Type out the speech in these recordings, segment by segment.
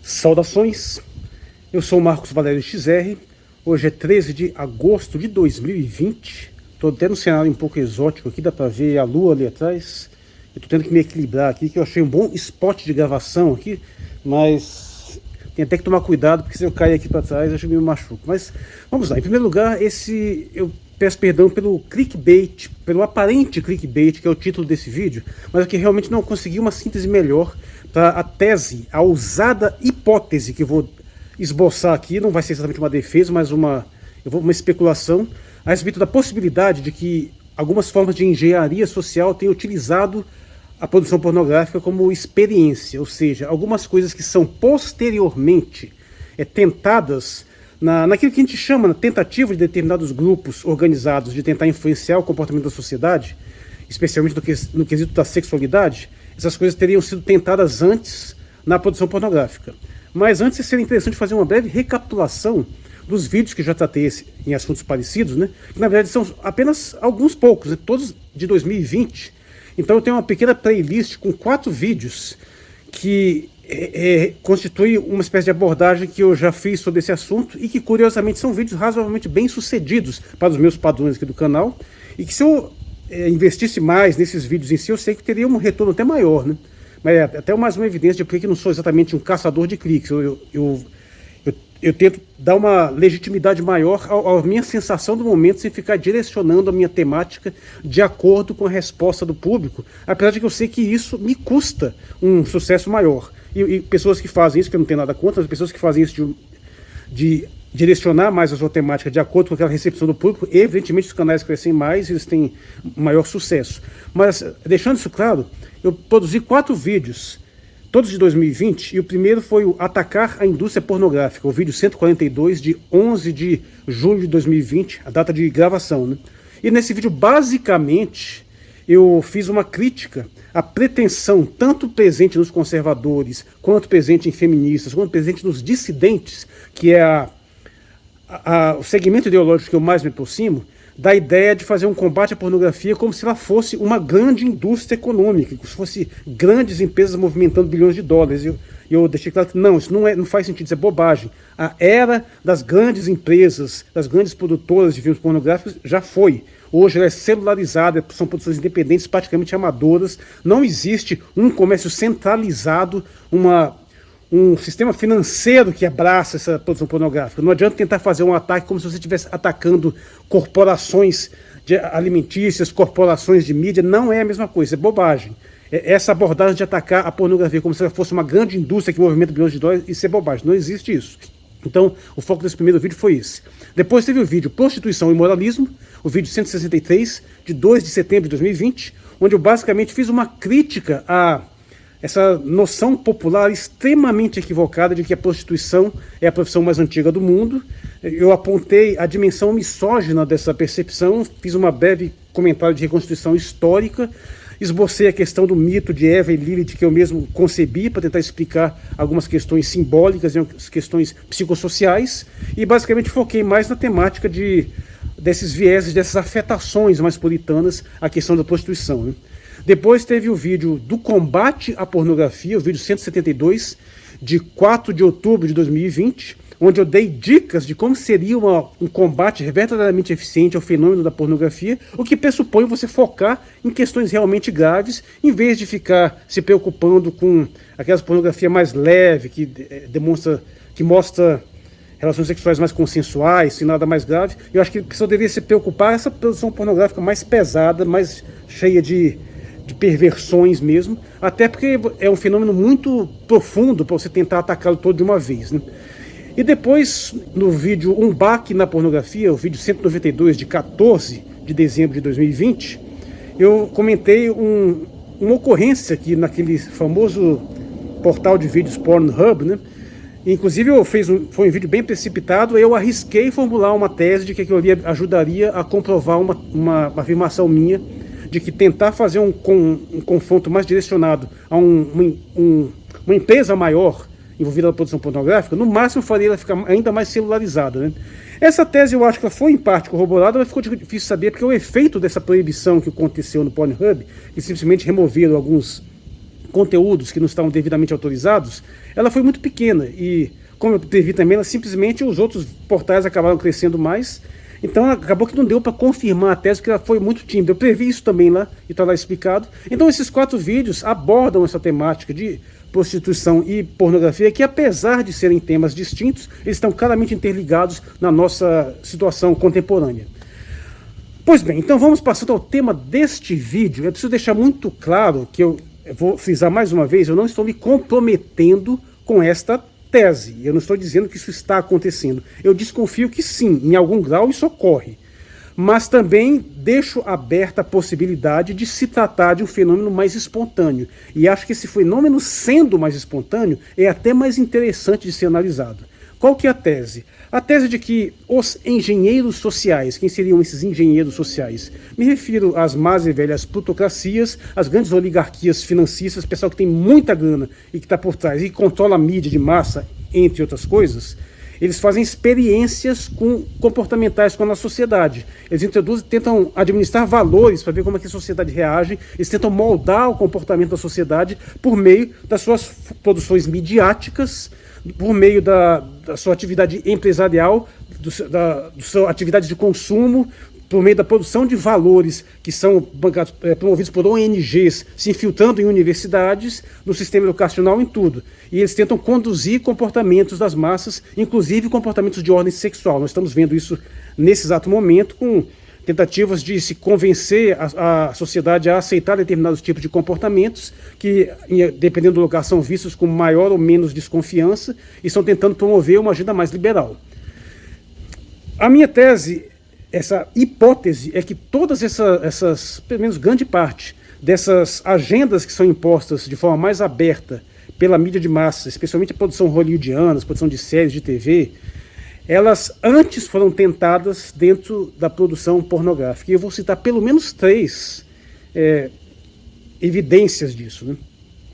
Saudações, eu sou o Marcos Valério XR, hoje é 13 de agosto de 2020, estou até no cenário um pouco exótico aqui, dá para ver a lua ali atrás, eu estou tendo que me equilibrar aqui, que eu achei um bom spot de gravação aqui, mas tem até que tomar cuidado, porque se eu cair aqui para trás, acho que me machuco. Mas vamos lá, em primeiro lugar, eu peço perdão pelo clickbait, pelo aparente clickbait, que é o título desse vídeo, mas é que realmente não consegui uma síntese melhor para a tese, a ousada hipótese que eu vou esboçar aqui. Não vai ser exatamente uma defesa, mas uma especulação a respeito da possibilidade de que algumas formas de engenharia social tenham utilizado a produção pornográfica como experiência, ou seja, algumas coisas que são posteriormente tentadas naquilo que a gente chama na tentativa de determinados grupos organizados de tentar influenciar o comportamento da sociedade, especialmente no quesito da sexualidade. Essas coisas teriam sido tentadas antes na produção pornográfica. Mas antes seria interessante fazer uma breve recapitulação dos vídeos que já tratei em assuntos parecidos, né? Que na verdade são apenas alguns poucos, né? Todos de 2020. Então eu tenho uma pequena playlist com 4 vídeos que constitui uma espécie de abordagem que eu já fiz sobre esse assunto e que curiosamente são vídeos razoavelmente bem sucedidos para os meus padrões aqui do canal, e que se eu investisse mais nesses vídeos em si, eu sei que teria um retorno até maior, né? Mas é até mais uma evidência de porque eu não sou exatamente um caçador de cliques. Eu tento dar uma legitimidade maior à minha sensação do momento, sem ficar direcionando a minha temática de acordo com a resposta do público, apesar de que eu sei que isso me custa um sucesso maior. E pessoas que fazem isso, que eu não tenho nada contra, as pessoas que fazem isso de direcionar mais a sua temática de acordo com aquela recepção do público, evidentemente os canais crescem mais, eles têm maior sucesso. Mas, deixando isso claro, eu produzi 4 vídeos, todos de 2020, e o primeiro foi o Atacar a Indústria Pornográfica, o vídeo 142 de 11 de julho de 2020, a data de gravação, né? E nesse vídeo, basicamente, eu fiz uma crítica à pretensão, tanto presente nos conservadores, quanto presente em feministas, quanto presente nos dissidentes, que é o segmento ideológico que eu mais me aproximo, da ideia de fazer um combate à pornografia como se ela fosse uma grande indústria econômica, como se fosse grandes empresas movimentando bilhões de dólares. Eu deixei claro que não, isso não faz sentido, isso é bobagem. A era das grandes empresas, das grandes produtoras de filmes pornográficos já foi. Hoje ela é celularizada, são produções independentes, praticamente amadoras. Não existe um comércio centralizado, um sistema financeiro que abraça essa produção pornográfica. Não adianta tentar fazer um ataque como se você estivesse atacando corporações alimentícias, corporações de mídia. Não é a mesma coisa, é bobagem. Essa abordagem de atacar a pornografia como se ela fosse uma grande indústria que movimenta bilhões de dólares, isso é bobagem, não existe isso. Então, o foco desse primeiro vídeo foi esse. Depois teve o vídeo Prostituição e Moralismo, o vídeo 163, de 2 de setembro de 2020, onde eu basicamente fiz uma crítica a essa noção popular extremamente equivocada de que a prostituição é a profissão mais antiga do mundo. Eu apontei a dimensão misógina dessa percepção, fiz uma breve comentário de reconstituição histórica, esbocei a questão do mito de Eva e Lilith que eu mesmo concebi para tentar explicar algumas questões simbólicas e questões psicossociais, e basicamente foquei mais na temática desses vieses, dessas afetações mais puritanas à questão da prostituição, né? Depois teve o vídeo do combate à pornografia, o vídeo 172, de 4 de outubro de 2020, onde eu dei dicas de como seria um combate verdadeiramente eficiente ao fenômeno da pornografia, o que pressupõe você focar em questões realmente graves, em vez de ficar se preocupando com aquela pornografia mais leve, que mostra relações sexuais mais consensuais, sem nada mais grave. Eu acho que a pessoa deveria se preocupar com essa produção pornográfica mais pesada, mais cheia de perversões mesmo, até porque é um fenômeno muito profundo para você tentar atacá-lo todo de uma vez, né? E depois, no vídeo Um Baque na Pornografia, o vídeo 192 de 14 de dezembro de 2020, eu comentei uma ocorrência aqui naquele famoso portal de vídeos Pornhub, né? Inclusive foi um vídeo bem precipitado. Eu arrisquei formular uma tese de que aquilo ali ajudaria a comprovar uma afirmação minha de que tentar fazer um confronto mais direcionado a uma empresa maior envolvida na produção pornográfica, no máximo faria ela ficar ainda mais celularizada, né? Essa tese eu acho que ela foi em parte corroborada, mas ficou difícil saber porque o efeito dessa proibição que aconteceu no Pornhub, que simplesmente removeram alguns conteúdos que não estavam devidamente autorizados, ela foi muito pequena. E como eu previ também, ela simplesmente os outros portais acabaram crescendo mais. Então acabou que não deu para confirmar a tese, porque ela foi muito tímida. Eu previ isso também lá, e está lá explicado. Então esses 4 vídeos abordam essa temática de prostituição e pornografia, que apesar de serem temas distintos, eles estão claramente interligados na nossa situação contemporânea. Pois bem, então vamos passando ao tema deste vídeo. Eu preciso deixar muito claro que eu vou frisar mais uma vez, eu não estou me comprometendo com esta tese. Eu não estou dizendo que isso está acontecendo. Eu desconfio que sim, em algum grau isso ocorre. Mas também deixo aberta a possibilidade de se tratar de um fenômeno mais espontâneo. E acho que esse fenômeno, sendo mais espontâneo, é até mais interessante de ser analisado. Qual que é a tese? A tese de que os engenheiros sociais, quem seriam esses engenheiros sociais? Me refiro às más e velhas plutocracias, às grandes oligarquias financistas, pessoal que tem muita grana e que está por trás e controla a mídia de massa, entre outras coisas. Eles fazem experiências comportamentais com a nossa sociedade. Eles tentam administrar valores para ver como é que a sociedade reage. Eles tentam moldar o comportamento da sociedade por meio das suas produções midiáticas, por meio da sua atividade empresarial, da sua atividade de consumo, por meio da produção de valores que são promovidos por ONGs, se infiltrando em universidades, no sistema educacional, em tudo. E eles tentam conduzir comportamentos das massas, inclusive comportamentos de ordem sexual. Nós estamos vendo isso nesse exato momento, com tentativas de se convencer a sociedade a aceitar determinados tipos de comportamentos que, dependendo do lugar, são vistos com maior ou menos desconfiança e estão tentando promover uma agenda mais liberal. A minha tese, essa hipótese, é que todas essas, pelo menos grande parte, dessas agendas que são impostas de forma mais aberta pela mídia de massa, especialmente a produção hollywoodiana, a produção de séries de TV, elas antes foram tentadas dentro da produção pornográfica. E eu vou citar pelo menos 3 evidências disso, né?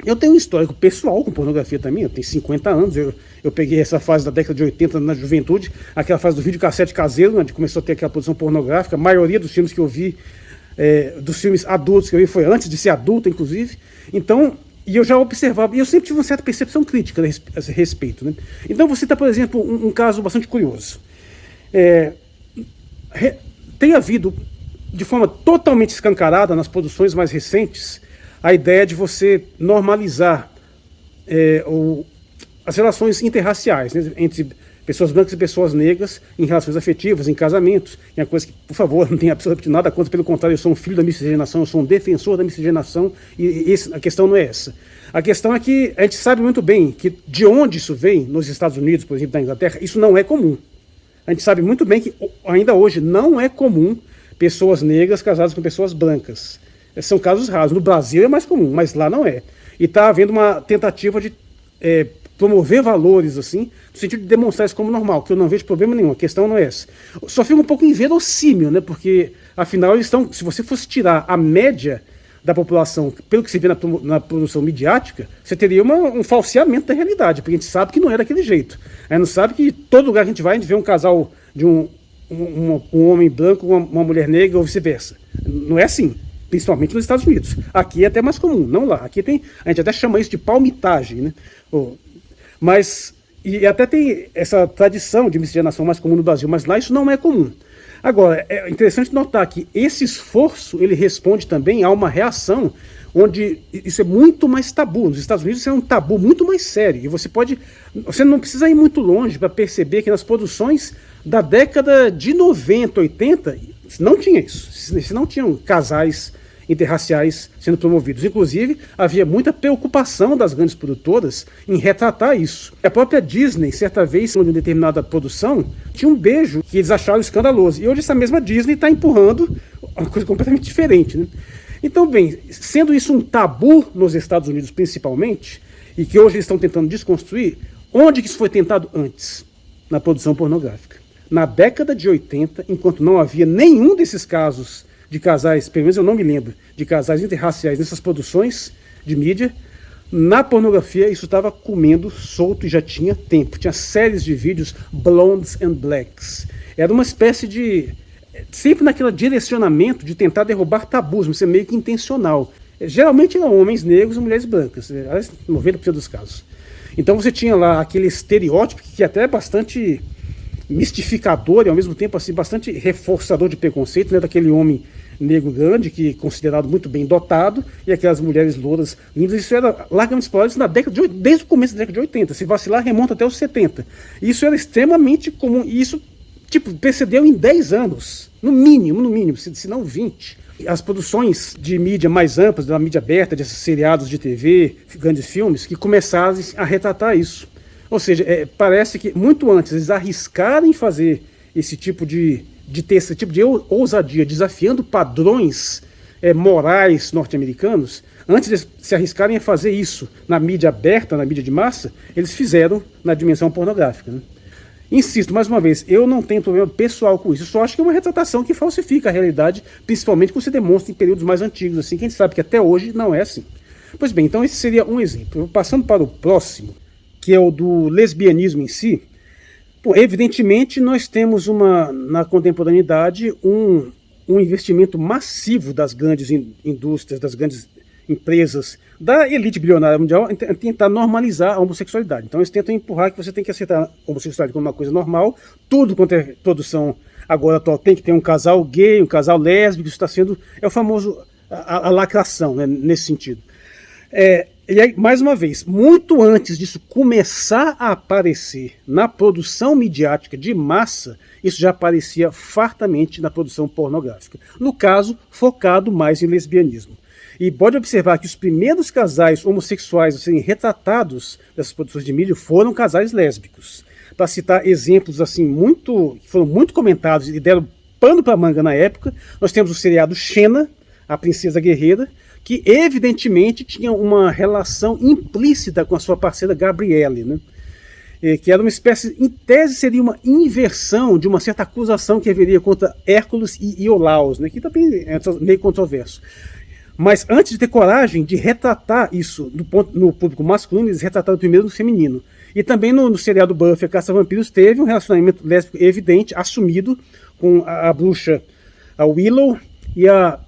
Eu tenho um histórico pessoal com pornografia também, eu tenho 50 anos, eu peguei essa fase da década de 80 na juventude, aquela fase do videocassete caseiro, onde começou a ter aquela produção pornográfica. A maioria dos filmes que eu vi, dos filmes adultos que eu vi, foi antes de ser adulto, inclusive. Então, e eu já observava, e eu sempre tive uma certa percepção crítica a esse respeito, né? Então você citar, por exemplo, um caso bastante curioso. Tem havido, de forma totalmente escancarada nas produções mais recentes, a ideia de você normalizar as relações interraciais, né, entre pessoas brancas e pessoas negras, em relações afetivas, em casamentos, em uma coisa que, por favor, não tem absolutamente nada contra, pelo contrário, eu sou um filho da miscigenação, eu sou um defensor da miscigenação, e a questão não é essa. A questão é que a gente sabe muito bem que de onde isso vem, nos Estados Unidos, por exemplo, na Inglaterra, isso não é comum. A gente sabe muito bem que ainda hoje não é comum pessoas negras casadas com pessoas brancas. São casos raros. No Brasil é mais comum, mas lá não é. E está havendo uma tentativa de promover valores, assim, no sentido de demonstrar isso como normal, que eu não vejo problema nenhum, a questão não é essa. Só fica um pouco inverossímil, né? Porque, afinal, eles estão, se você fosse tirar a média da população, pelo que se vê na produção midiática, você teria um falseamento da realidade, porque a gente sabe que não é daquele jeito. A gente não sabe que todo lugar que a gente vai, a gente vê um casal de um homem branco com uma mulher negra ou vice-versa. Não é assim. Principalmente nos Estados Unidos. Aqui é até mais comum, não lá. Aqui tem, a gente até chama isso de palmitagem, né? E até tem essa tradição de miscigenação mais comum no Brasil, mas lá isso não é comum. Agora, é interessante notar que esse esforço, ele responde também a uma reação onde isso é muito mais tabu. Nos Estados Unidos isso é um tabu muito mais sério. E você não precisa ir muito longe para perceber que nas produções da década de 90, 80, não tinha isso. Não tinham casais interraciais sendo promovidos. Inclusive, havia muita preocupação das grandes produtoras em retratar isso. A própria Disney, certa vez, em uma determinada produção, tinha um beijo que eles acharam escandaloso. E hoje essa mesma Disney está empurrando uma coisa completamente diferente, né? Então, bem, sendo isso um tabu nos Estados Unidos principalmente, e que hoje eles estão tentando desconstruir, onde que isso foi tentado antes? Na produção pornográfica. Na década de 80, enquanto não havia nenhum desses casos de casais, pelo menos eu não me lembro, de casais interraciais nessas produções de mídia, na pornografia isso estava comendo solto e já tinha tempo. Tinha séries de vídeos, Blondes and Blacks. Era uma espécie de... sempre naquele direcionamento de tentar derrubar tabus, mas é meio que intencional. geralmente eram homens negros e mulheres brancas, 90% dos casos. Então você tinha lá aquele estereótipo que até é bastante mistificador e ao mesmo tempo assim, bastante reforçador de preconceito, né, daquele homem negro grande, que é considerado muito bem dotado, e aquelas mulheres louras lindas. Isso era largamente explorado na década desde o começo da década de 80, se vacilar remonta até os 70. Isso era extremamente comum, e isso tipo, precedeu em 10 anos, no mínimo, se não 20. As produções de mídia mais amplas, da mídia aberta, desses seriados de TV, grandes filmes, que começaram a retratar isso. Ou seja, parece que muito antes eles arriscarem fazer esse tipo ter esse tipo de ousadia, desafiando padrões morais norte-americanos, antes de se arriscarem a fazer isso na mídia aberta, na mídia de massa, eles fizeram na dimensão pornográfica, né? Insisto, mais uma vez, eu não tenho problema pessoal com isso, eu só acho que é uma retratação que falsifica a realidade, principalmente quando se demonstra em períodos mais antigos, assim, que a gente sabe que até hoje não é assim. Pois bem, então esse seria um exemplo. Passando para o próximo, que é o do lesbianismo em si. Bom, evidentemente, nós temos na contemporaneidade um investimento massivo das grandes indústrias, das grandes empresas, da elite bilionária mundial, em tentar normalizar a homossexualidade. Então eles tentam empurrar que você tem que aceitar a homossexualidade como uma coisa normal, tudo quanto é produção agora atual tem que ter um casal gay, um casal lésbico, isso está sendo, é o famoso, a lacração, né, nesse sentido. E aí, mais uma vez, muito antes disso começar a aparecer na produção midiática de massa, isso já aparecia fartamente na produção pornográfica. No caso, focado mais em lesbianismo. E pode observar que os primeiros casais homossexuais a serem retratados dessas produções de mídia foram casais lésbicos. Para citar exemplos assim que foram muito comentados e deram pano para manga na época, nós temos o seriado Xena, a Princesa Guerreira, que evidentemente tinha uma relação implícita com a sua parceira Gabrielle, né? Que era uma espécie, em tese seria uma inversão de uma certa acusação que haveria contra Hércules e Iolaus, né? Que também é meio controverso. Mas antes de ter coragem de retratar isso no público masculino, eles retrataram primeiro no feminino. E também no seriado Buffy, a Caça-Vampiros, teve um relacionamento lésbico evidente, assumido, com a bruxa, a Willow e a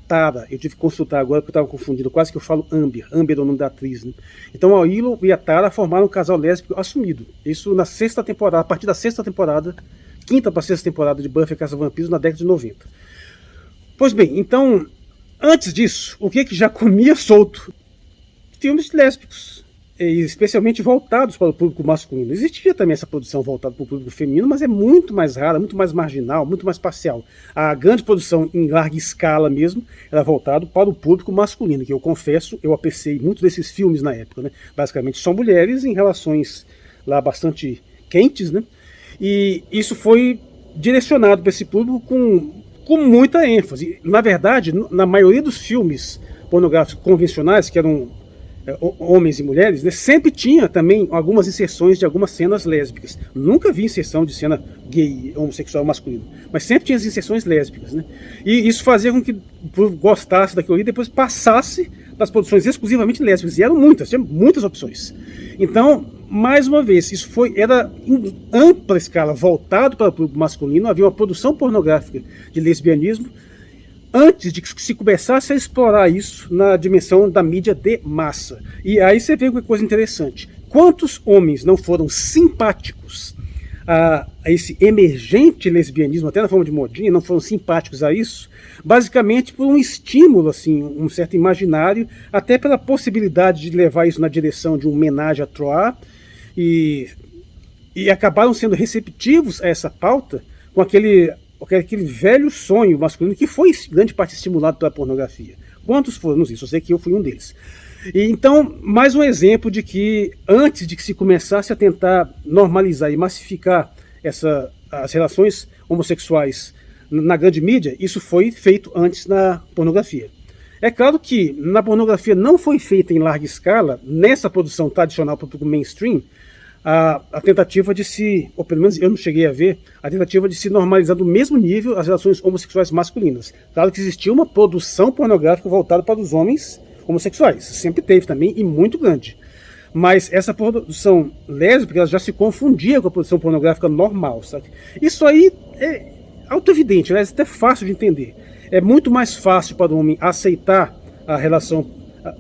Tara. Eu tive que consultar agora porque eu estava confundindo, quase que eu falo Amber. Amber é o nome da atriz, né? Então a Willow e a Tara formaram um casal lésbico assumido. Isso na sexta temporada, a partir da sexta temporada, quinta para sexta temporada de Buffy, a Caça-Vampiros, na década de 90. Pois bem, então, antes disso, o que já comia solto? Filmes lésbicos, especialmente voltados para o público masculino. Existia também essa produção voltada para o público feminino, mas é muito mais rara, muito mais marginal, muito mais parcial. A grande produção em larga escala mesmo era voltada para o público masculino, que eu confesso, eu apreciei muito desses filmes na época, né? Basicamente são mulheres em relações lá bastante quentes, né? E isso foi direcionado para esse público com muita ênfase. Na verdade, na maioria dos filmes pornográficos convencionais, que eram homens e mulheres, né, sempre tinha também algumas inserções de algumas cenas lésbicas. Nunca vi inserção de cena gay, homossexual masculino, mas sempre tinha as inserções lésbicas, né? E isso fazia com que gostasse daquilo e depois passasse das produções exclusivamente lésbicas, e eram muitas, tinha muitas opções. Então, mais uma vez, isso era em ampla escala voltado para o público masculino. Havia uma produção pornográfica de lesbianismo antes de que se começasse a explorar isso na dimensão da mídia de massa. E aí você vê uma coisa interessante. Quantos homens não foram simpáticos a esse emergente lesbianismo, até na forma de modinha, não foram simpáticos a isso, basicamente por um estímulo, assim, um certo imaginário, até pela possibilidade de levar isso na direção de um homenagem a Troia, e acabaram sendo receptivos a essa pauta com aquele velho sonho masculino que foi em grande parte estimulado pela pornografia. Quantos foram? Não sei, só sei que eu fui um deles. E então, mais um exemplo de que antes de que se começasse a tentar normalizar e massificar as relações homossexuais na grande mídia, isso foi feito antes na pornografia. É claro que na pornografia não foi feita em larga escala, nessa produção tradicional para o mainstream, a tentativa de ou pelo menos eu não cheguei a ver, a tentativa de se normalizar do mesmo nível as relações homossexuais masculinas. Claro que existia uma produção pornográfica voltada para os homens homossexuais, sempre teve também, e muito grande. Mas essa produção lésbica ela já se confundia com a produção pornográfica normal, sabe? Isso aí é autoevidente, né? É até fácil de entender. É muito mais fácil para o homem aceitar a relação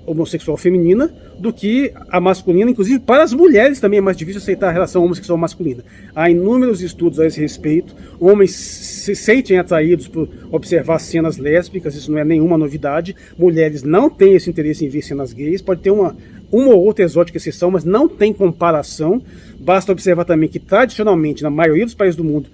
homossexual feminina do que a masculina. Inclusive para as mulheres também é mais difícil aceitar a relação homossexual masculina. Há inúmeros estudos a esse respeito. Homens se sentem atraídos por observar cenas lésbicas, isso não é nenhuma novidade. Mulheres não têm esse interesse em ver cenas gays. Pode ter uma ou outra exótica exceção, mas não tem comparação. Basta observar também que tradicionalmente na maioria dos países do mundo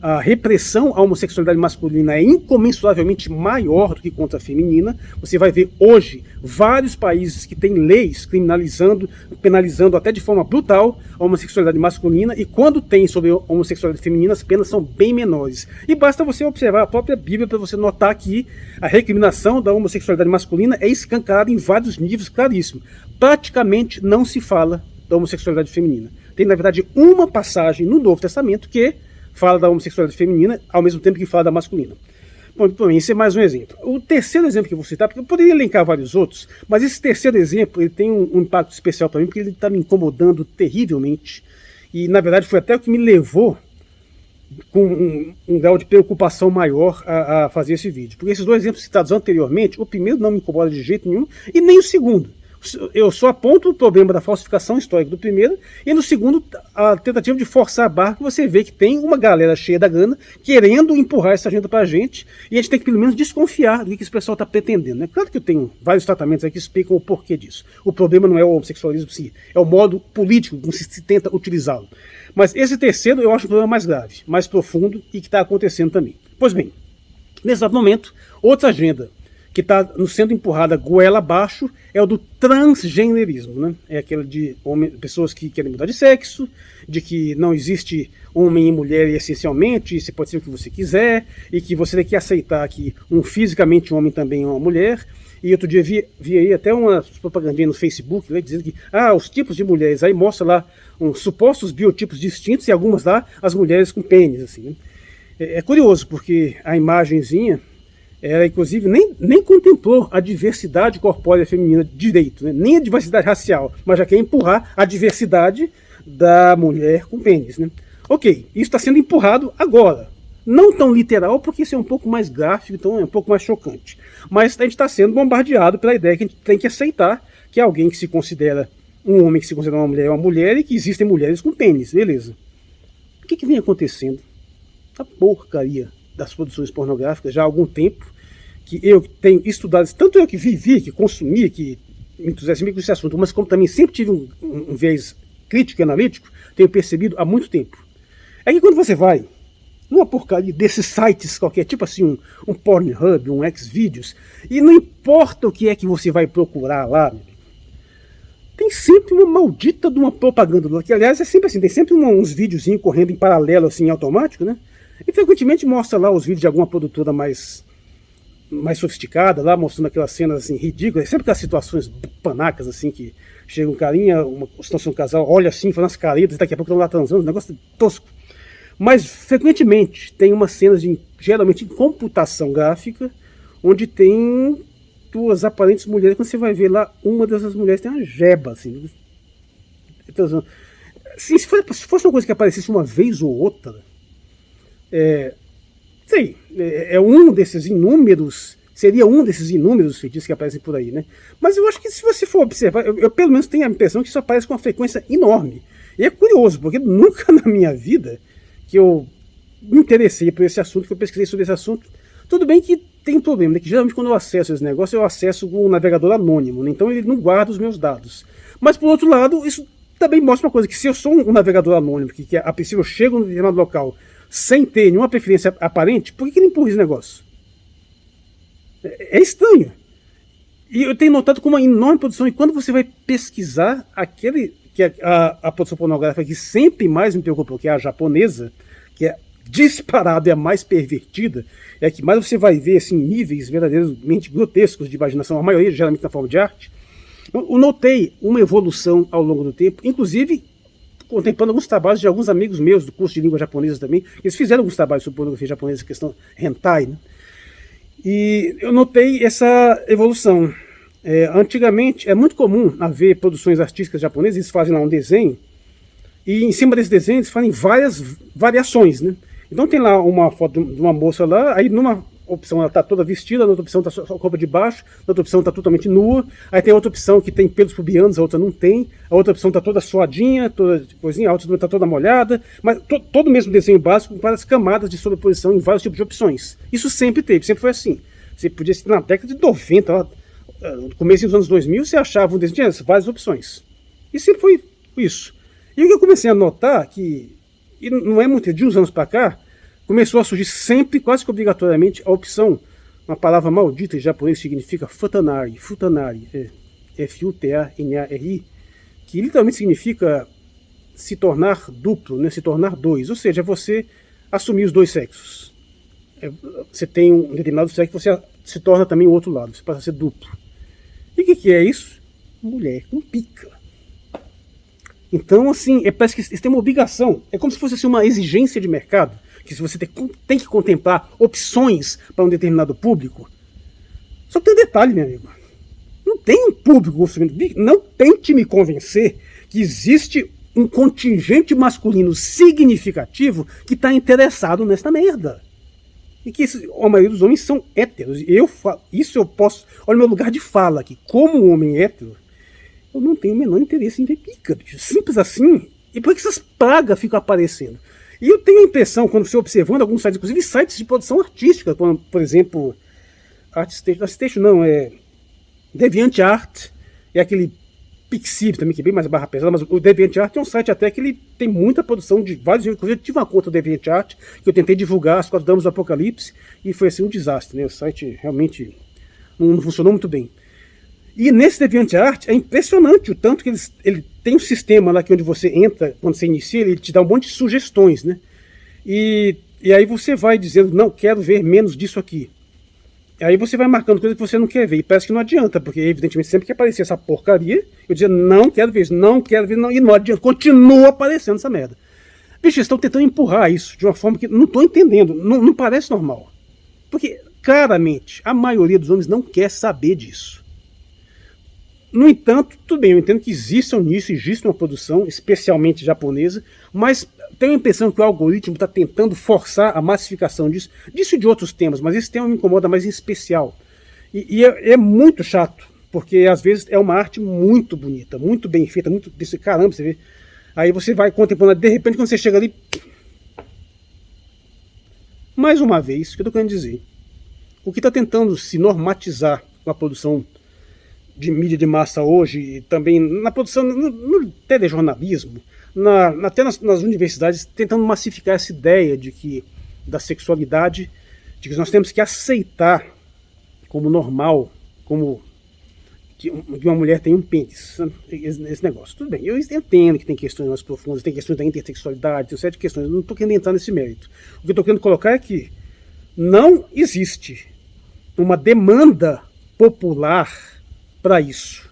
a repressão à homossexualidade masculina é incomensuravelmente maior do que contra a feminina. Você vai ver hoje vários países que têm leis penalizando até de forma brutal a homossexualidade masculina, e quando tem sobre a homossexualidade feminina, as penas são bem menores. E basta você observar a própria Bíblia para você notar que a recriminação da homossexualidade masculina é escancarada em vários níveis claríssimos. Praticamente não se fala da homossexualidade feminina. Tem, na verdade, uma passagem no Novo Testamento que fala da homossexualidade feminina, ao mesmo tempo que fala da masculina. Bom, esse é mais um exemplo. O terceiro exemplo que eu vou citar, porque eu poderia elencar vários outros, mas esse terceiro exemplo ele tem um impacto especial para mim, porque ele está me incomodando terrivelmente. E, na verdade, foi até o que me levou com um grau de preocupação maior a fazer esse vídeo. Porque esses dois exemplos citados anteriormente, o primeiro não me incomoda de jeito nenhum, e nem o segundo. Eu só aponto o problema da falsificação histórica do primeiro, e no segundo, a tentativa de forçar a barra, que você vê que tem uma galera cheia da grana querendo empurrar essa agenda para a gente, e a gente tem que pelo menos desconfiar do que esse pessoal está pretendendo. Né? Claro que eu tenho vários tratamentos aqui que explicam o porquê disso. O problema não é o homossexualismo em si, é o modo político como se tenta utilizá-lo. Mas esse terceiro eu acho um problema mais grave, mais profundo e que está acontecendo também. Pois bem, nesse exato momento, outra agenda que está sendo empurrada goela abaixo é o do transgenerismo, né? É aquela de pessoas que querem mudar de sexo, de que não existe homem e mulher essencialmente, você pode ser o que você quiser, e que você tem que aceitar que fisicamente um homem também é uma mulher. E outro dia vi aí até uma propagandinha no Facebook, né, dizendo que os tipos de mulheres, aí mostra lá uns supostos biotipos distintos e algumas lá as mulheres com pênis, assim, né? É curioso, porque a imagenzinha ela, inclusive, nem contemplou a diversidade corpórea feminina direito, né? Nem a diversidade racial, mas já quer empurrar a diversidade da mulher com pênis, né? Ok, isso está sendo empurrado agora. Não tão literal, porque isso é um pouco mais gráfico, então é um pouco mais chocante. Mas a gente está sendo bombardeado pela ideia que a gente tem que aceitar que alguém que se considera um homem, que se considera uma mulher, é uma mulher, e que existem mulheres com pênis, beleza. O que vem acontecendo? A porcaria das produções pornográficas já há algum tempo, que eu tenho estudado, tanto eu que vivi, que consumi, que me entusiasmei com esse assunto, mas como também sempre tive um viés crítico e analítico, tenho percebido há muito tempo. É que quando você vai numa porcaria desses sites qualquer, tipo assim, um Pornhub, um Xvideos, e não importa o que é que você vai procurar lá, tem sempre uma maldita de uma propaganda, que aliás é sempre assim, tem sempre uns videozinhos correndo em paralelo, assim, automático, né? E frequentemente mostra lá os vídeos de alguma produtora mais sofisticada, lá mostrando aquelas cenas assim ridículas, sempre aquelas situações panacas assim, que chega um carinha, uma situação um casal, olha assim, faz umas caretas, e daqui a pouco estão lá transando, um negócio tosco. Mas frequentemente tem umas cenas geralmente em computação gráfica, onde tem duas aparentes mulheres, quando você vai ver lá, uma dessas mulheres tem uma jeba, assim. Assim, se fosse uma coisa que aparecesse uma vez ou outra, seria um desses inúmeros feitiços que aparecem por aí, né? Mas eu acho que se você for observar, eu pelo menos tenho a impressão que isso aparece com uma frequência enorme. E é curioso, porque nunca na minha vida que eu me interessei por esse assunto, que eu pesquisei sobre esse assunto. Tudo bem que tem um problema, né? Que geralmente quando eu acesso esse negócio, eu acesso com um navegador anônimo, né? Então ele não guarda os meus dados. Mas por outro lado, isso também mostra uma coisa, que se eu sou um navegador anônimo, que a princípio eu chego no determinado local sem ter nenhuma preferência aparente, por que ele empurra esse negócio? É estranho. E eu tenho notado como uma enorme produção, e quando você vai pesquisar a produção pornográfica que sempre mais me preocupou, que é a japonesa, que é disparada e a mais pervertida, é a que mais você vai ver assim, níveis verdadeiramente grotescos de imaginação, a maioria geralmente na forma de arte. Eu notei uma evolução ao longo do tempo, inclusive contemplando alguns trabalhos de alguns amigos meus do curso de língua japonesa também. Eles fizeram alguns trabalhos sobre pornografia japonesa, questão hentai, né? E eu notei essa evolução. Antigamente, é muito comum haver produções artísticas japonesas, eles fazem lá um desenho, e em cima desse desenho eles fazem várias variações, né? Então tem lá uma foto de uma moça lá, aí numa opção ela está toda vestida, na outra opção está só a roupa de baixo, na outra opção está totalmente nua, aí tem outra opção que tem pelos pubianos, a outra não tem, a outra opção está toda suadinha, toda coisinha, a outra está toda molhada, mas todo o mesmo desenho básico com várias camadas de sobreposição em vários tipos de opções. Isso sempre teve, sempre foi assim. Você podia ser na década de 90, lá, no começo dos anos 2000, você achava um desenho, tinha várias opções. E sempre foi isso. E o que eu comecei a notar, que e não é muito, de uns anos para cá, começou a surgir sempre, quase que obrigatoriamente, a opção, uma palavra maldita em japonês significa futanari, F-U-T-A-N-A-R-I, que literalmente significa se tornar duplo, né, se tornar dois, ou seja, você assumir os dois sexos. Você tem um determinado sexo, você se torna também o outro lado, você passa a ser duplo. E o que é isso? Mulher com pica. Então, assim, parece que isso tem uma obrigação, é como se fosse assim, uma exigência de mercado, que se você tem que contemplar opções para um determinado público. Só que tem um detalhe, meu amigo. Não tem um público consumindo. Não tente me convencer que existe um contingente masculino significativo que está interessado nessa merda. E que a maioria dos homens são héteros. Isso eu posso... Olha o meu lugar de fala aqui. Como homem hétero, eu não tenho o menor interesse em ver pica. Simples assim. E por que essas pragas ficam aparecendo? E eu tenho a impressão, quando você observando alguns sites, inclusive sites de produção artística, como, por exemplo, ArtStation não, é DeviantArt, é aquele Pixiv também, que é bem mais barra pesada, mas o DeviantArt é um site até que ele tem muita produção de vários... Inclusive eu tive uma conta do DeviantArt, que eu tentei divulgar as 4 Damas do Apocalipse, e foi assim um desastre, né? O site realmente não funcionou muito bem. E nesse DeviantArt é impressionante o tanto que ele tem um sistema lá que onde você entra, quando você inicia, ele te dá um monte de sugestões, né? E aí você vai dizendo, não, quero ver menos disso aqui. Aí você vai marcando coisas que você não quer ver, e parece que não adianta, porque evidentemente sempre que aparecer essa porcaria, eu dizia, não quero ver isso, não quero ver, não, e não adianta, continua aparecendo essa merda. Bicho, eles estão tentando empurrar isso de uma forma que não estou entendendo, não parece normal. Porque, claramente, a maioria dos homens não quer saber disso. No entanto, tudo bem, eu entendo que existe um nicho, existe uma produção, especialmente japonesa, mas tenho a impressão que o algoritmo está tentando forçar a massificação disso e de outros temas, mas esse tema me incomoda mais em especial. E é muito chato, porque às vezes é uma arte muito bonita, muito bem feita, muito desse caramba, você vê. Aí você vai contemplando, de repente quando você chega ali... Mais uma vez, o que eu estou querendo dizer? O que está tentando se normatizar com a produção de mídia de massa hoje, e também na produção, no telejornalismo, até nas universidades, tentando massificar essa ideia da sexualidade, de que nós temos que aceitar como normal, como que uma mulher tem um pênis, esse negócio. Tudo bem, eu entendo que tem questões mais profundas, tem questões da intersexualidade, tem 7 questões, eu não estou querendo entrar nesse mérito. O que eu estou querendo colocar é que não existe uma demanda popular para isso.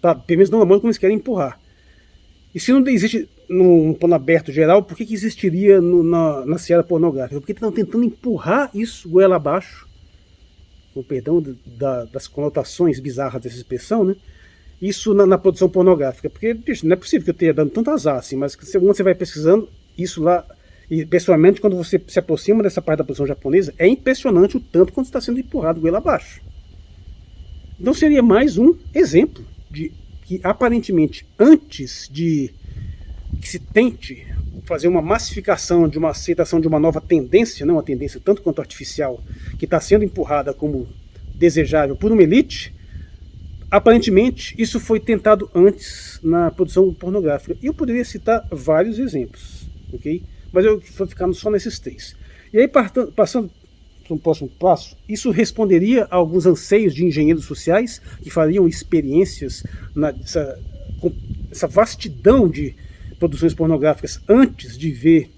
Pelo menos não é como eles querem empurrar. E se não existe num plano aberto geral, por que existiria na seara pornográfica? Porque estão tentando empurrar isso goela abaixo, com perdão das conotações bizarras dessa expressão, né? Isso na produção pornográfica. Porque, bicho, não é possível que eu tenha dado tanto azar assim, mas quando você vai pesquisando isso lá, e pessoalmente quando você se aproxima dessa parte da produção japonesa, é impressionante o tanto quanto está sendo empurrado goela abaixo. Então seria mais um exemplo de que aparentemente antes de que se tente fazer uma massificação de uma aceitação de uma nova tendência, não uma tendência tanto quanto artificial, que está sendo empurrada como desejável por uma elite, aparentemente isso foi tentado antes na produção pornográfica. E eu poderia citar vários exemplos, ok? Mas eu vou ficar só nesses 3. E aí passando no próximo passo, isso responderia a alguns anseios de engenheiros sociais que fariam experiências nessa vastidão de produções pornográficas antes de ver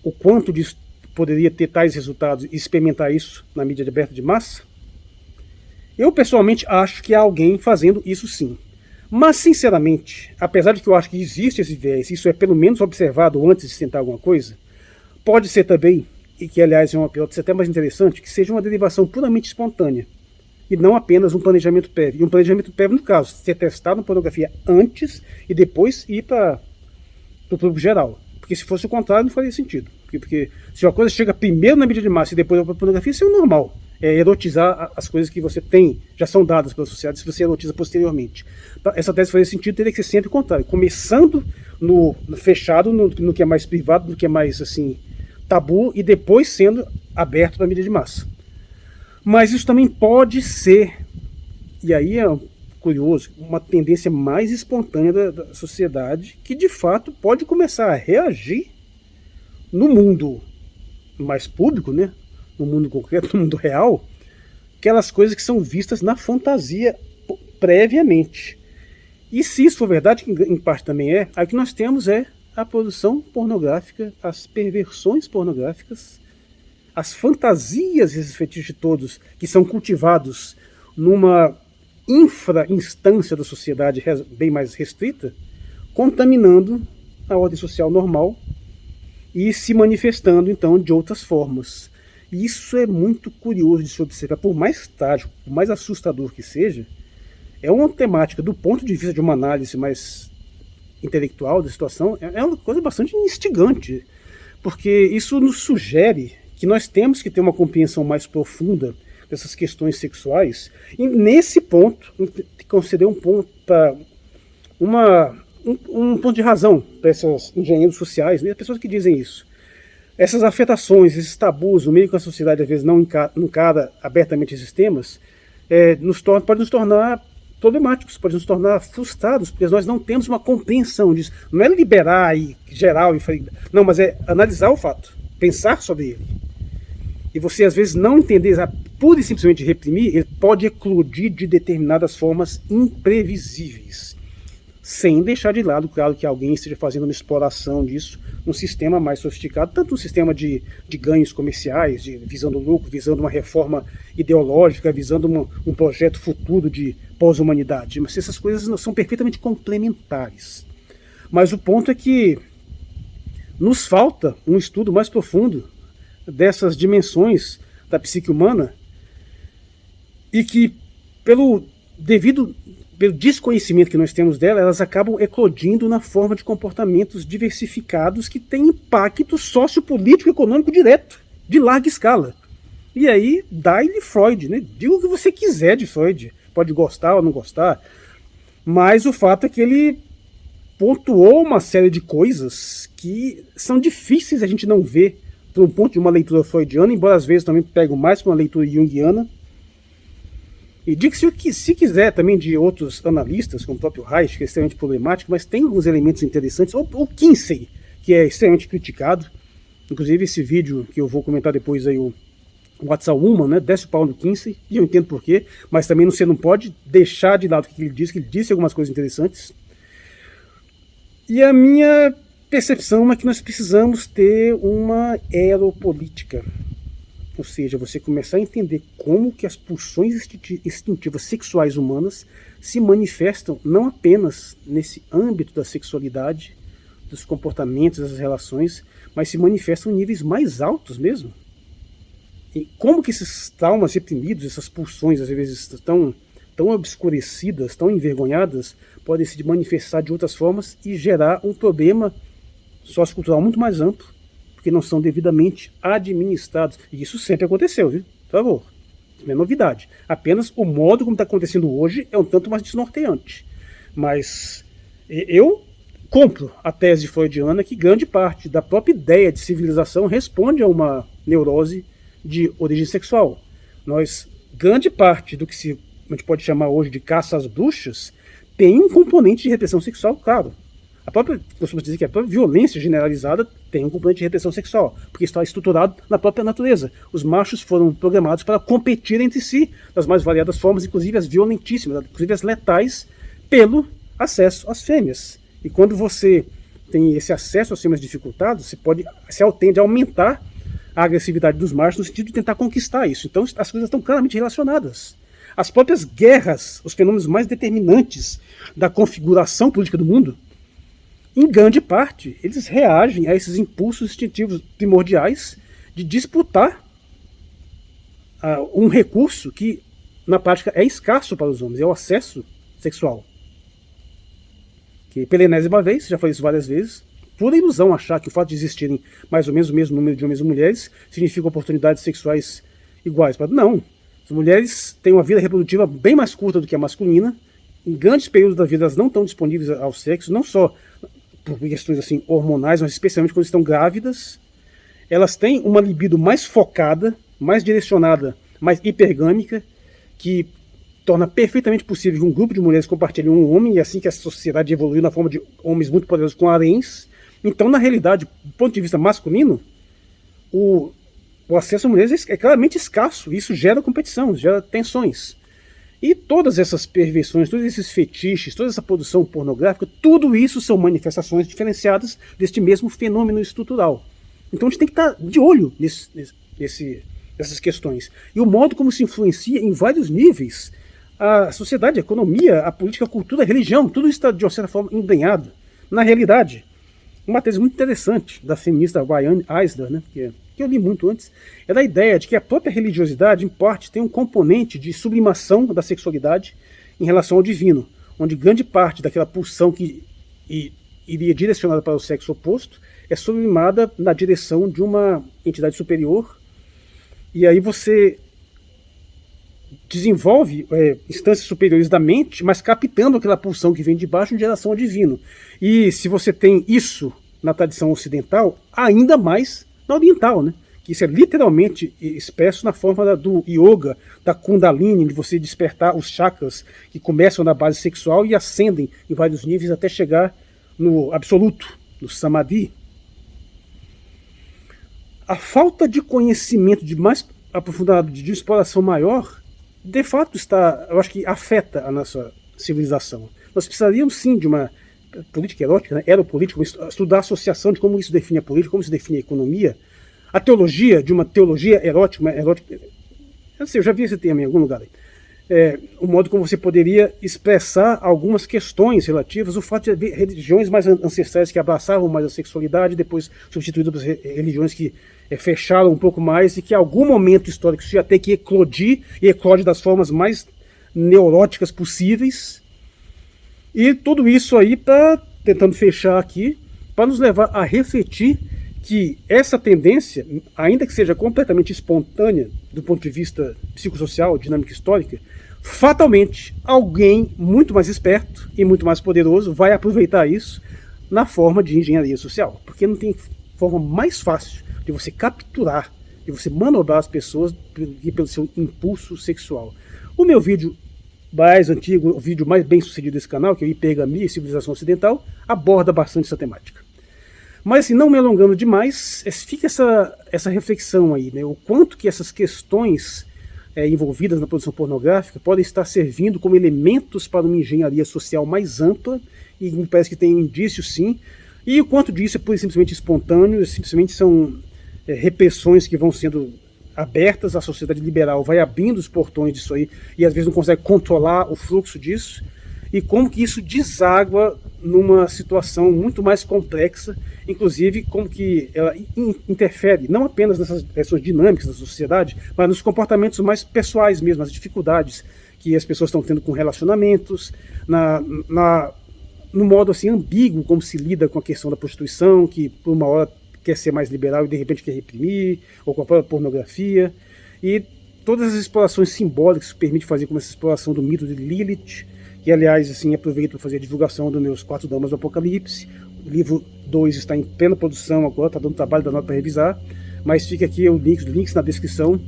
o quanto disso poderia ter tais resultados e experimentar isso na mídia aberta de massa? Eu pessoalmente acho que há alguém fazendo isso sim. Mas sinceramente, apesar de que eu acho que existe esse viés, isso é pelo menos observado antes de tentar alguma coisa, pode ser também, e que aliás é uma hipótese até mais interessante, que seja uma derivação puramente espontânea, e não apenas um planejamento prévio. E um planejamento prévio, no caso, ser testado na pornografia antes e depois ir para o público geral. Porque se fosse o contrário, não faria sentido. Porque se uma coisa chega primeiro na mídia de massa e depois para a pornografia, isso é o normal. erotizar as coisas que você tem, já são dadas pela sociedade, se você erotiza posteriormente. Essa tese fazer sentido, teria que ser sempre o contrário, começando no fechado, no que é mais privado, no que é mais assim tabu, e depois sendo aberto para a mídia de massa. Mas isso também pode ser, e aí é curioso, uma tendência mais espontânea da sociedade, que de fato pode começar a reagir no mundo mais público, né? No mundo concreto, no mundo real, aquelas coisas que são vistas na fantasia previamente. E se isso for verdade, que em parte também é, aí o que nós temos é a produção pornográfica, as perversões pornográficas, as fantasias, esses fetiches todos, que são cultivados numa infra-instância da sociedade bem mais restrita, contaminando a ordem social normal e se manifestando, então, de outras formas. E isso é muito curioso de se observar, por mais trágico, por mais assustador que seja, é uma temática, do ponto de vista de uma análise mais intelectual da situação, é uma coisa bastante instigante, porque isso nos sugere que nós temos que ter uma compreensão mais profunda dessas questões sexuais, e nesse ponto, conceder um ponto para um ponto de razão para esses engenheiros sociais, né, pessoas que dizem isso. Essas afetações, esses tabus, o meio que a sociedade às vezes não encara abertamente esses temas, pode nos tornar problemáticos, pode nos tornar frustrados, porque nós não temos uma compreensão disso. Não é liberar e geral, não, mas é analisar o fato, pensar sobre ele. E você às vezes não entender, pura e simplesmente reprimir, ele pode eclodir de determinadas formas imprevisíveis, sem deixar de lado, claro, que alguém esteja fazendo uma exploração disso num sistema mais sofisticado, tanto um sistema de ganhos comerciais, visando lucro, visando uma reforma ideológica, visando um projeto futuro de pós-humanidade. Mas essas coisas não são perfeitamente complementares. Mas o ponto é que nos falta um estudo mais profundo dessas dimensões da psique humana, e que pelo desconhecimento que nós temos dela, elas acabam eclodindo na forma de comportamentos diversificados que têm impacto sociopolítico e econômico direto, de larga escala. E aí, dá-lhe Freud, né? Diga o que você quiser de Freud, pode gostar ou não gostar, mas o fato é que ele pontuou uma série de coisas que são difíceis a gente não ver por um ponto de uma leitura freudiana, embora às vezes também pego mais para uma leitura junguiana. E diga-se que, se quiser, também de outros analistas, como o próprio Reich, que é extremamente problemático, mas tem alguns elementos interessantes, ou Kinsey, que é extremamente criticado. Inclusive esse vídeo que eu vou comentar depois aí, o What's a Woman, né, desce o pau no Kinsey, e eu entendo porquê, mas também você não pode deixar de lado o que ele disse algumas coisas interessantes. E a minha percepção é que nós precisamos ter uma aeropolítica, ou seja, você começar a entender como que as pulsões instintivas sexuais humanas se manifestam não apenas nesse âmbito da sexualidade, dos comportamentos, das relações, mas se manifestam em níveis mais altos mesmo. E como que esses traumas reprimidos, essas pulsões às vezes tão obscurecidas, tão envergonhadas, podem se manifestar de outras formas e gerar um problema sociocultural muito mais amplo, porque não são devidamente administrados. E isso sempre aconteceu, viu? Por favor. Não é novidade. Apenas o modo como está acontecendo hoje é um tanto mais desnorteante. Mas eu compro a tese freudiana que grande parte da própria ideia de civilização responde a uma neurose de origem sexual. Grande parte do que a gente pode chamar hoje de caça às bruxas tem um componente de repressão sexual, claro. Costuma dizer que a própria violência generalizada tem um componente de repressão sexual, porque está estruturado na própria natureza. Os machos foram programados para competir entre si das mais variadas formas, inclusive as violentíssimas, inclusive as letais, pelo acesso às fêmeas. E quando você tem esse acesso às fêmeas dificultado, você tende a aumentar a agressividade dos machos no sentido de tentar conquistar isso. Então as coisas estão claramente relacionadas. As próprias guerras, os fenômenos mais determinantes da configuração política do mundo, em grande parte, eles reagem a esses impulsos instintivos primordiais de disputar um recurso que, na prática, é escasso para os homens, é o acesso sexual. Que, pela enésima vez, já falei isso várias vezes, pura ilusão achar que o fato de existirem mais ou menos o mesmo número de homens e mulheres significa oportunidades sexuais iguais. Não, as mulheres têm uma vida reprodutiva bem mais curta do que a masculina. Em grandes períodos da vida elas não estão disponíveis ao sexo, não só por questões assim hormonais, mas especialmente quando estão grávidas. Elas têm uma libido mais focada, mais direcionada, mais hipergâmica, que torna perfeitamente possível que um grupo de mulheres compartilhe um homem, e assim que a sociedade evoluiu na forma de homens muito poderosos com haréns. Então, na realidade, do ponto de vista masculino, o acesso a mulheres é claramente escasso. Isso gera competição, gera tensões. E todas essas perversões, todos esses fetiches, toda essa produção pornográfica, tudo isso são manifestações diferenciadas deste mesmo fenômeno estrutural. Então a gente tem que estar de olho nessas questões. E o modo como se influencia em vários níveis a sociedade, a economia, a política, a cultura, a religião, tudo isso está de uma certa forma embrenhado. Na realidade, uma tese muito interessante da feminista Ryan Eisler, né, que eu li muito antes, é da ideia de que a própria religiosidade, em parte, tem um componente de sublimação da sexualidade em relação ao divino, onde grande parte daquela pulsão que iria direcionada para o sexo oposto é sublimada na direção de uma entidade superior, e aí você desenvolve instâncias superiores da mente, mas captando aquela pulsão que vem de baixo em direção ao divino. E se você tem isso na tradição ocidental, ainda mais na oriental, né? Que isso é literalmente expresso na forma do yoga, da kundalini, de você despertar os chakras que começam na base sexual e ascendem em vários níveis até chegar no absoluto, no samadhi. A falta de conhecimento de mais aprofundado, de exploração maior, de fato eu acho que afeta a nossa civilização. Nós precisaríamos sim de uma política erótica, né, eropolítica, estudar a associação de como isso define a política, como isso define a economia, a teologia, de uma teologia erótica, eu não sei, eu já vi esse termo em algum lugar aí. O modo como você poderia expressar algumas questões relativas ao fato de haver religiões mais ancestrais que abraçavam mais a sexualidade, depois substituídas por religiões que fecharam um pouco mais, e que em algum momento histórico isso ia ter que eclodir, e eclode das formas mais neuróticas possíveis. E tudo isso aí está tentando fechar aqui, para nos levar a refletir que essa tendência, ainda que seja completamente espontânea do ponto de vista psicossocial, dinâmica histórica, fatalmente alguém muito mais esperto e muito mais poderoso vai aproveitar isso na forma de engenharia social. Porque não tem forma mais fácil de você capturar, de você manobrar as pessoas pelo seu impulso sexual. O meu vídeo mais antigo, o vídeo mais bem sucedido desse canal, que é o Hipergamia e Civilização Ocidental, aborda bastante essa temática. Mas assim, não me alongando demais, fica essa reflexão aí, né? O quanto que essas questões envolvidas na produção pornográfica podem estar servindo como elementos para uma engenharia social mais ampla, e me parece que tem indícios sim, e o quanto disso é pura e simplesmente espontâneo, simplesmente são repressões que vão sendo abertas, a sociedade liberal vai abrindo os portões disso aí, e às vezes não consegue controlar o fluxo disso, e como que isso deságua numa situação muito mais complexa, inclusive como que ela interfere não apenas nessas questões dinâmicas da sociedade, mas nos comportamentos mais pessoais mesmo, as dificuldades que as pessoas estão tendo com relacionamentos, no modo assim ambíguo como se lida com a questão da prostituição, que por uma hora quer ser mais liberal e de repente quer reprimir, ou com a própria pornografia, e todas as explorações simbólicas que permite fazer, como essa exploração do mito de Lilith, que aliás assim, aproveito para fazer a divulgação dos meus 4 Damas do Apocalipse. O livro 2 está em plena produção agora, está dando trabalho da nota para revisar, mas fica aqui os links na descrição.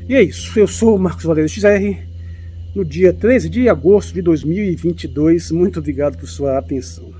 E é isso, eu sou o Marcos Valério XR, no dia 13 de agosto de 2022, muito obrigado por sua atenção.